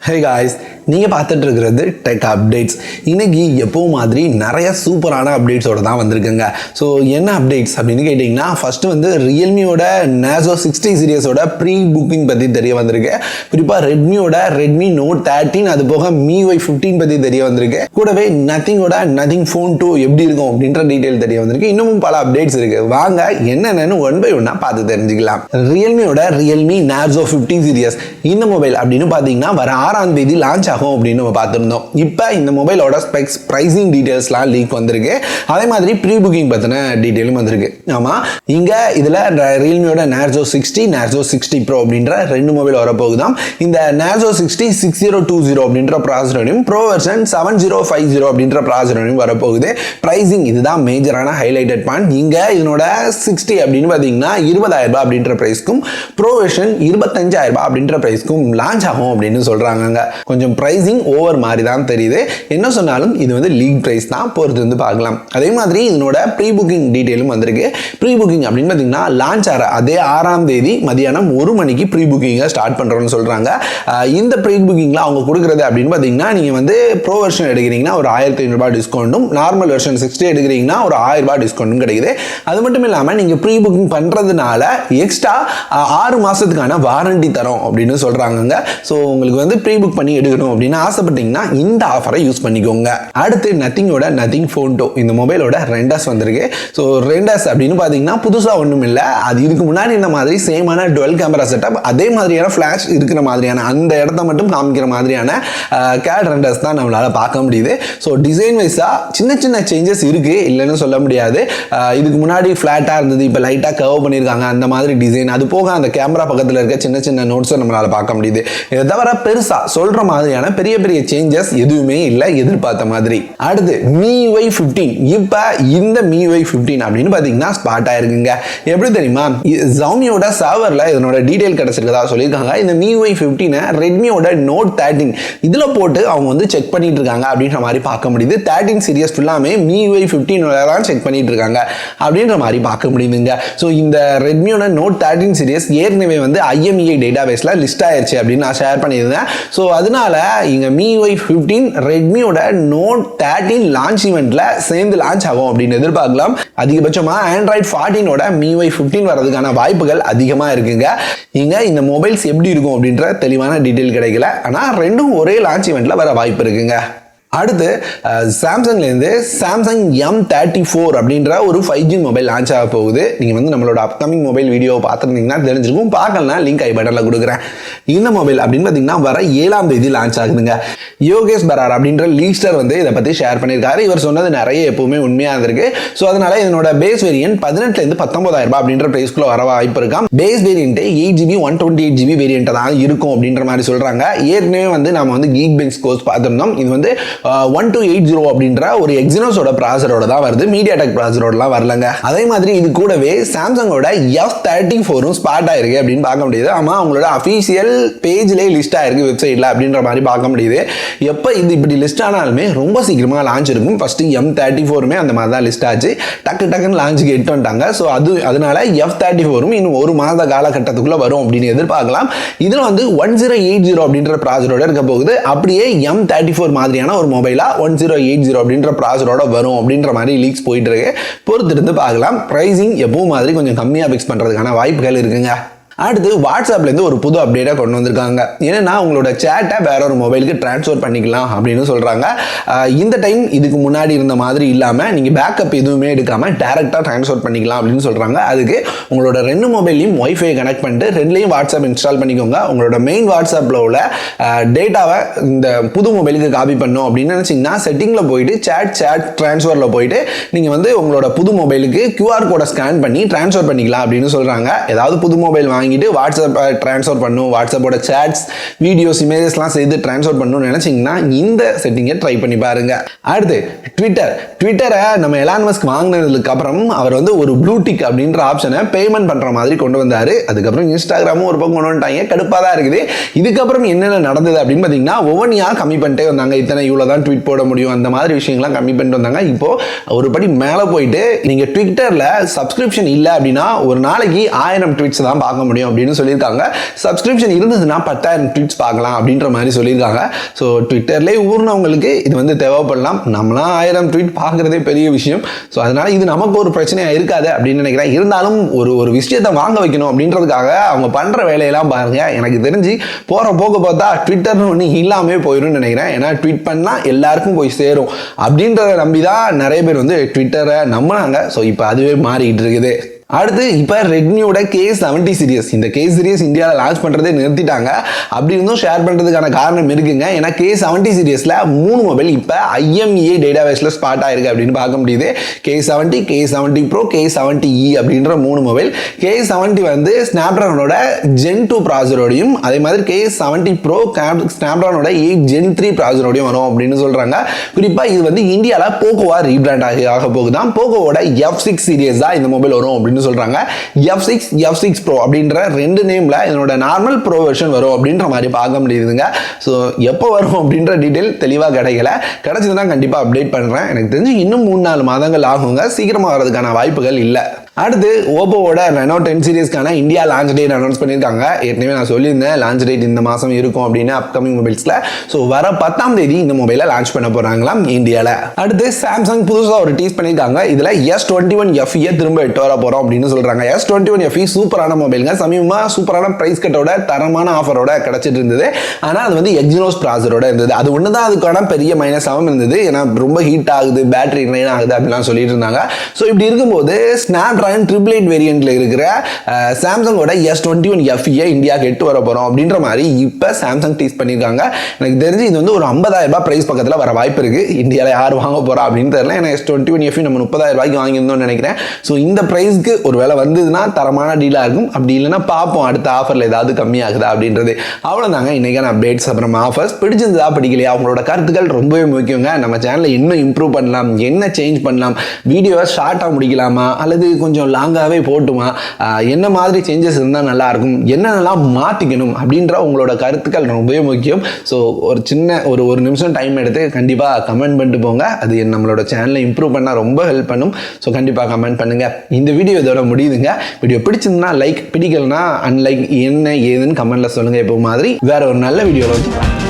Hey guys, நீங்கள் பார்த்துட்டு இருக்கிறது டெக் அப்டேட்ஸ். இன்னைக்கு எப்போ மாதிரி நிறைய சூப்பரான அப்டேட்ஸோட தான் வந்திருக்குங்க. ஸோ என்ன அப்டேட்ஸ் அப்படின்னு கேட்டிங்கன்னா, ஃபஸ்ட்டு வந்து ரியல்மியோட Narzo 60 சீரியஸோட ப்ரீ புக்கிங் பற்றி தெரிய வந்திருக்கு. குறிப்பாக ரெட்மி நோட் 13 அது போக MIUI 15 பற்றி தெரிய வந்திருக்கு. கூடவே நத்திங் ஃபோன் 2 எப்படி இருக்கும் அப்படின்ற டீட்டெயில் தெரிய வந்திருக்கு. இன்னமும் பல அப்டேட்ஸ் இருக்கு. வாங்க என்னென்னு ஒன் பை ஒன்னா பார்த்து தெரிஞ்சுக்கலாம். Realme Narzo 15 சீரியஸ் இந்த மொபைல் அப்படின்னு பார்த்தீங்கன்னா வர 6ஆம் தேதி லான்ச் அப்படின்னு நம்ம பார்த்திருந்தோம். இப்போ இந்த மொபைலோட ஸ்பெக்ஸ், பிரைசிங் டீடைல்ஸ்லாம் லீக் வந்திருக்கு. அதே மாதிரி ப்ரீ புக்கிங் பத்தின டீடைலும் வந்திருக்கு. ஆமா, இங்க இதுல ரியல்மியோட Narzo 60, Narzo 60 Pro அப்படின்ற ரெண்டு மொபைல் வரப்போகுதாம். இந்த Narzo 60 6020 அப்படின்ற ப்ராசஸரோடையும் ப்ரோ வெர்ஷன் 7050 அப்படின்ற ப்ராசஸரோடையும் வரப்போகுது. பிரைசிங் இதுதான் மேஜரான ஹைலைட்டட் பாயிண்ட். இங்க இதனோட 60 அப்படின்னு பாத்தீங்கன்னா 20,000 ரூபாய் அப்படின்ற பிரைஸ்க்கும், ப்ரோ வெர்ஷன் 25,000 ரூபாய் அப்படின்ற பிரைஸ்க்கும் லான்ச் ஆகும் அப்படின்னு சொல்றாங்க. கொஞ்சம் பிரைசிங் ஓவர் மாதிரி தான் தெரியுது. என்ன சொன்னாலும் இது வந்து லீக் பிரைஸ் தான், பொறுத்து வந்து பார்க்கலாம். அதே மாதிரி இதனோட ப்ரீ புக்கிங் டீடைலும் வந்திருக்கு. ப்ரீ புக்கிங் அப்படின்னு பார்த்தீங்கன்னா லான்ச் ஆகிற அதே 6ஆம் தேதி மதியானம் 1 மணிக்கு ப்ரீ புக்கிங்கை ஸ்டார்ட் பண்ணுறோன்னு சொல்கிறாங்க. இந்த ப்ரீ புக்கிங்கில் அவங்க கொடுக்குறது அப்படின்னு பார்த்தீங்கன்னா, நீங்கள் வந்து ப்ரோ வெர்ஷன் எடுக்கிறீங்கன்னா ஒரு 1500 ரூபாய் டிஸ்கவுண்ட்டும், நார்மல் வெர்ஷன் 60 எடுக்கிறீங்கன்னா ஒரு 1000 ரூபாய் டிஸ்கவுண்ட்டும் கிடைக்குது. அது மட்டும் இல்லாமல் நீங்கள் ப்ரீ புக்கிங் பண்ணுறதுனால எக்ஸ்ட்ரா 6 மாதத்துக்கான வாரண்டி தரோம் அப்படின்னு சொல்கிறாங்க. ஸோ உங்களுக்கு வந்து ப்ரீ புக் பண்ணி எடுக்கணும் அப்படின்னு ஆசைப்பட்டீங்கன்னா இந்த ஆஃபரை யூஸ் பண்ணிக்கோங்க. அடுத்து நத்திங் ஃபோன் 2 இந்த மொபைலோட ரெண்டர்ஸ் வந்திருக்கு. ஸோ ரெண்டர்ஸ் அப்படின்னு பார்த்தீங்கன்னா புதுசாக ஒன்றும் இல்லை. அது இதுக்கு முன்னாடி இந்த மாதிரி சேமான டுவெல் கேமரா செட்டப், அதே மாதிரியான ஃப்ளாஷ் இருக்கிற மாதிரியான அந்த இடத்த மட்டும் காமிக்கிற மாதிரியான கேட் ரெண்டர்ஸ் தான் நம்மளால் பார்க்க முடியுது. ஸோ டிசைன் வைஸாக சின்ன சேஞ்சஸ் இருக்கு, இல்லைன்னு சொல்ல முடியாது. இதுக்கு முன்னாடி ஃப்ளாட்டாக இருந்தது, இப்போ லைட்டாக கர்வ் பண்ணியிருக்காங்க அந்த மாதிரி டிசைன். அது போக அந்த கேமரா பக்கத்தில் இருக்க சின்ன நோட்ஸை நம்மளால் பார்க்க முடியுது. இதை தவிர பெருசாக சொல்கிற மாதிரியான பெரிய சேஞ்சஸ் எதுவுமே இல்லை எதிர்பார்த்த மாதிரி. அடுத்து MIUI 15. இப்போ இந்த MIUI 15 அப்படின்னு பார்த்தீங்கன்னா ஸ்பாட் ஆயிருக்குங்க. எப்படி தெரியுமா, Xiaomiயோட சர்வரில் இதனோட டீடைல் கிடைச்சிருக்கதா சொல்லியிருக்காங்க. இந்த MIUI 15 ரெட்மியோட நோட் 13 இதில் போட்டு அவங்க வந்து செக் பண்ணிட்டு இருக்காங்க அப்படின்ற மாதிரி பார்க்க முடியுது. 13 சீரியஸ் ஃபுல்லாமே MIUI 15 தான் செக் பண்ணிட்டு இருக்காங்க அப்படின்ற மாதிரி பார்க்க முடியுதுங்க. ஸோ இந்த ரெட்மியோட நோட் 13 சீரியஸ் ஏற்கனவே வந்து IMEI டேட்டாபேஸில் லிஸ்ட் ஆயிருச்சு அப்படின்னு நான் ஷேர் பண்ணியிருந்தேன். ஸோ அதனால இங்க MIUI 15 ரெட்மியோட நோட் 13 லான்ச் ஈவெண்ட்ல சேர்ந்து லான்ச் ஆகும் அப்படின்னு எதிர்பார்க்கலாம். அதிகபட்சமா Android 14ஓட MIUI 15 வரதுக்கான வாய்ப்புகள் அதிகமா இருக்குங்க. இங்க இந்த மொபைல்ஸ் எப்படி இருக்கும் அப்படின்ற தெளிவான டீடைல் கிடைக்கல. ஆனா ரெண்டும் ஒரே லான்ச் ஈவெண்ட்ல வர வாய்ப்பு இருக்குங்க. அடுத்து சாம்சங்லேருந்து சாம்சங் M34 அப்படின்ற ஒரு 5G மொபைல் லான்ச் ஆக போகுது. நீங்கள் வந்து நம்மளோட அப்கமிங் மொபைல் வீடியோவை பார்த்துருந்தீங்கன்னா தெரிஞ்சிருக்கும். பார்க்கலனா லிங்க் ஐ பட்டனில் கொடுக்குறேன். இந்த மொபைல் அப்படின்னு பார்த்தீங்கன்னா வர 7ஆம் தேதி லான்ச் ஆகுதுங்க. யோகேஷ் பரார் அப்படின்ற லீஸ்டர் வந்து இதை பற்றி ஷேர் பண்ணியிருக்காரு. இவர் சொன்னது நிறைய எப்பவுமே உண்மையாக இருந்திருக்கு. ஸோ அதனால இதனோட பேஸ் வேரியன்ட் 18,000 19,000 ரூபாய் அப்படின்ற பிரைஸ்க்குள்ள வர வாய்ப்பு இருக்காம். Base variant 8GB 128GB variant தான் இருக்கும் அப்படின்ற மாதிரி சொல்கிறாங்க. ஏற்கனவே வந்து நம்ம வந்து கீக் பெஞ்ச் கோர்ஸ் பார்த்துருந்தோம். இது வந்து 1280 அப்படின்ற ஒரு எக்ஸினோஸோட ப்ராசரோட தான் வருது, மீடியாடெக் ப்ராசரோடலாம் வரலங்க. அதே மாதிரி இது கூடவே சாம்சங்கோட F34 ஸ்பாட் ஆயிருக்கு அப்படின்னு பார்க்க முடியுது. ஆமா, அவங்களோட அஃபீஷியல் பேஜ்லேயே லிஸ்ட் ஆயிருக்கு வெப்சைட்ல அப்படின்ற மாதிரி பார்க்க முடியுது. எப்போ இது இப்படி லிஸ்ட் ஆனாலுமே ரொம்ப சீக்கிரமாக லான்ச் இருக்கும். ஃபர்ஸ்ட் M34 அந்த மாதிரி தான் லிஸ்ட் ஆச்சு, டக்குன்னு லான்ச்சுக்கு எட்டு வந்துட்டாங்க. ஸோ அதனால F34 இன்னும் ஒரு மாத காலகட்டத்துக்குள்ள வரும் அப்படின்னு எதிர்பார்க்கலாம். இதில் வந்து 1080 அப்படின்ற ப்ராசரோட இருக்க போகுது. அப்படியே M34 மாதிரியான ஒரு மொபைலா 1080 அப்படின்ற ப்ராசரோட வரும் அப்படின்ற மாதிரி லீக்ஸ் போயிட்டு இருக்கு. பொறுத்திருந்து பார்க்கலாம். பிரைசிங் எப்பவும் மாதிரி கொஞ்சம் கம்மியாக ஃபிக்ஸ் பண்ணுறதுக்கான வாய்ப்புகள் இருக்குங்க. அடுத்து வாட்ஸ்அப்லேருந்து ஒரு புது அப்டேட்டாக கொண்டு வந்திருக்காங்க. ஏன்னா உங்களோட சேட்டை வேற ஒரு மொபைலுக்கு ட்ரான்ஸ்ஃபர் பண்ணிக்கலாம் அப்படின்னு சொல்கிறாங்க. இந்த டைம் இதுக்கு முன்னாடி இருந்த மாதிரி இல்லாமல் நீங்கள் பேக்கப் எதுவுமே எடுக்காமல் டேரெக்டாக ட்ரான்ஸ்ஃபர் பண்ணிக்கலாம் அப்படின்னு சொல்கிறாங்க. அதுக்கு உங்களோட ரெண்டு மொபைல்லையும் ஒய்ஃபை கனெக்ட் பண்ணிட்டு ரெண்டுலையும் வாட்ஸ்அப் இன்ஸ்டால் பண்ணிக்கோங்க. உங்களோட மெயின் வாட்ஸ்அப்பில் உள்ள டேட்டாவை இந்த புது மொபைலுக்கு காப்பி பண்ணணும் அப்படின்னு நினச்சிங்கன்னா செட்டிங்கில் போயிட்டு சேட் ட்ரான்ஸ்ஃபரில் போயிட்டு நீங்கள் வந்து உங்களோட புது மொபைலுக்கு QR கோடை ஸ்கேன் பண்ணி ட்ரான்ஸ்ஃபர் பண்ணிக்கலாம் அப்படின்னு சொல்கிறாங்க. ஏதாவது புது மொபைல் வாங்கிட்டு வாட்ஸ்அப் ட்ரான்ஸ்ஃபர் பண்ணும், வாட்ஸ்அப்போட சேட்ஸ், வீடியோஸ், இமேஜஸ்லாம் செய்து ட்ரான்ஸ்ஃபர் பண்ணணும்னு நினைச்சீங்கன்னா இந்த செட்டிங்கை ட்ரை பண்ணி பாருங்க. அடுத்து ட்விட்டரை நம்ம எலான் மஸ்க் வாங்கினதுக்கு அப்புறம் அவர் வந்து ஒரு ப்ளூ டிக் அப்படின்ற ஆப்ஷனை பேமெண்ட் பண்ற மாதிரி கொண்டு வந்தாரு. அதுக்கப்புறம் இன்ஸ்டாகிராமும் ஒரு பக்கம் கொண்டு வந்துட்டாங்க. கடுப்பாக தான் இருக்குது. இதுக்கப்புறம் என்னென்ன நடந்தது அப்படின்னு பார்த்தீங்கன்னா ஒவ்வொன்றியாக கம்மி பண்ணிட்டே வந்தாங்க. இத்தனை இவ்வளோ தான் ட்வீட் போட முடியும், அந்த மாதிரி விஷயங்கள்லாம் கம்மி பண்ணிட்டு வந்தாங்க. இப்போ ஒரு படி மேலே போயிட்டு நீங்கள் ட்விட்டரில் சப்ஸ்கிரிப்ஷன் இல்லை அப்படின்னா ஒரு நாளைக்கு 1000 ட்வீட்ஸ் தான் பார்க்க முடியும் முடியும் அப்படின்னு சொல்லியிருக்காங்க. சப்ஸ்கிரிப்ஷன் இருந்ததுன்னா 10,000 ட்வீட்ஸ் பார்க்கலாம் அப்படின்ற மாதிரி சொல்லியிருக்காங்க. ஸோ ட்விட்டர்லேயே ஊர்னவங்களுக்கு இது வந்து தேவைப்படலாம். நம்மளாம் 1000 ட்வீட் பார்க்குறதே பெரிய விஷயம். ஸோ அதனால இது நமக்கு ஒரு பிரச்சனையாக இருக்காது அப்படின்னு நினைக்கிறேன். இருந்தாலும் ஒரு விஷயத்தை வாங்க வைக்கணும் அப்படின்றதுக்காக அவங்க பண்ணுற வேலையெல்லாம் பாருங்க. எனக்கு தெரிஞ்சு போகிற போக்கு பார்த்தா ட்விட்டர்னு ஒன்று இல்லாமல் போயிடும்னு நினைக்கிறேன். ஏன்னா ட்வீட் பண்ணால் எல்லாருக்கும் போய் சேரும் அப்படின்றத நம்பி தான் நிறைய பேர் வந்து ட்விட்டரை நம்பினாங்க. ஸோ இப்போ அதுவே மாறிக்கிட்டு இருக்குது. அடுத்து இப்போ ரெட்மியோட K70 சீரியஸ், இந்த K சீரியஸ் இந்தியாவில் லான்ச் பண்ணுறதே நிறுத்திட்டாங்க. அப்படி இருந்தும் ஷேர் பண்ணுறதுக்கான காரணம் இருக்குங்க. ஏன்னா K70 சீரியஸில் 3 மொபைல் இப்போ IMEI டேட்டாபேஸில் ஸ்பாட் ஆயிருக்கு அப்படின்னு பார்க்க முடியுது. K70, K70 Pro, K70E அப்படின்ற 3 மொபைல். K70 வந்து ஸ்னாப்ட்ராகனோட Gen 2 ப்ராசரோடையும், அதே மாதிரி K70 Pro ஸ்னாப்ட்ராகனோட 8 Gen 3 ப்ராசரோடையும் வரும் அப்படின்னு சொல்கிறாங்க. குறிப்பாக இது வந்து இந்தியாவில் போக்கோவா ரீபிராண்ட் ஆக போகுதான். போக்கோவோட F6 சீரியஸ் தான் இந்த மொபைல் வரும் அப்படின்னு சொல்றாங்க. F6, F6 Pro அப்படின்ற 2 நேம்ல இதனோட நார்மல் ப்ரோ வெர்ஷன் வரும் அப்படின்ற மாதிரி பார்க்க முடியுதுங்க. ஸோ எப்போ வரும் அப்படின்ற டீட்டெயில் தெளிவாக கிடைக்கல. கிடைச்சதுன்னா கண்டிப்பாக அப்டேட் பண்ணுறேன். எனக்கு தெரிஞ்சு இன்னும் 3-4 மாதங்கள் ஆகுங்க. சீக்கிரமாக வர்றதுக்கான வாய்ப்புகள் இல்லை. அடுத்து ஓப்போவோட ரெனோ 10 சீரிஸ்க்கான இந்தியா லான்ச் டேட் அனௌன்ஸ் பண்ணியிருக்காங்க. ஏற்கனவே நான் சொல்லியிருந்தேன் லான்ச் டேட் இந்த மாதம் இருக்கும் அப்படின்னு அப்கமிங் மொபைல்ஸில். ஸோ வர 10ஆம் தேதி இந்த மொபைலை லான்ச் பண்ண போகிறாங்களாம் இந்தியாவில். அடுத்து சாம்சங் புதுசாக ஒரு டீஸ் பண்ணியிருக்காங்க. இதில் S21 FE திரும்ப எட்டு வர போகிறோம் அப்படின்னு சொல்கிறாங்க. S21 FE சூப்பரான மொபைலுங்க. சமீபமாக சூப்பரான ப்ரைஸ் கட்டோட தரமான ஆஃபரோட கிடச்சிட்டு இருந்தது. ஆனால் அது வந்து எக்ஸினோஸ் ப்ராசரோட இருந்தது. அது ஒன்று தான் அதுக்கான பெரிய மைனஸாகவும் இருந்தது. ஏன்னா ரொம்ப ஹீட் ஆகுது, பேட்டரி ட்ரைன் ஆகுது அப்படிலாம் சொல்லிட்டு இருந்தாங்க. ஸோ இப்படி இருக்கும்போது ஸ்னாப்ட்ராகன் 888 வேரியன்ட்ல இருக்கிற சாம்சங்கோட S21 FE இந்தியாவுக்கு எட்டு வர போறோம் அப்படின்ற மாதிரி இப்போ சாம்சங் டீஸ் பண்ணியிருக்காங்க. எனக்கு தெரிஞ்சு இது வந்து ஒரு 50,000 ரூபாய் பிரைஸ் பக்கத்தில் வர வாய்ப்பு இருக்கு. இந்தியாவில் யார் வாங்க போறா அப்படின்னு தெரியல. ஏன்னா S21 FE நம்ம 30,000 ரூபாய்க்கு வாங்கியிருந்தோம்னு நினைக்கிறேன். ஸோ இந்த பிரைஸ்க்கு ஒரு வேலை வந்ததுன்னா தரமான டீலாக இருக்கும். அப்படி இல்லைன்னா பார்ப்போம் அடுத்த ஆஃபரில் ஏதாவது கம்மியாகுதா அப்படின்றது. அவ்வளோதாங்க இன்னைக்கான அப்டேட்ஸ். அப்புறம் ஆஃபர்ஸ் பிடிச்சிருந்ததா பிடிக்கலையா அவங்களோட கருத்துக்கள் ரொம்பவே முக்கியங்க. நம்ம சேனலை இன்னும் இம்ப்ரூவ் பண்ணலாம், என்ன சேஞ்ச் பண்ணலாம், வீடியோவை ஷார்ட்டாக முடிக்கலாமா அல்லது கொஞ்சம் லாங்காகவே போட்டுமா, என்ன மாதிரி சேஞ்சஸ் இருந்தால் நல்லாயிருக்கும், என்னென்னலாம் மாற்றிக்கணும் அப்படின்ற உங்களோட கருத்துக்கள் ரொம்பவே முக்கியம். ஸோ ஒரு சின்ன ஒரு நிமிஷம் டைம் எடுத்து கண்டிப்பாக கமெண்ட் பண்ணிட்டு போங்க. அது நம்மளோட சேனலை இம்ப்ரூவ் பண்ண ரொம்ப ஹெல்ப் பண்ணும். ஸோ கண்டிப்பாக கமெண்ட் பண்ணுங்கள். இந்த வீடியோ இதோட முடியுதுங்க. வீடியோ பிடிச்சிருந்தா லைக், பிடிக்கலனா அன்லைக், என்ன ஏதுன்னு கமெண்ட்டில் சொல்லுங்கள். இப்போ மாதிரி வேற ஒரு நல்ல வீடியோவில் வச்சுக்கலாம்.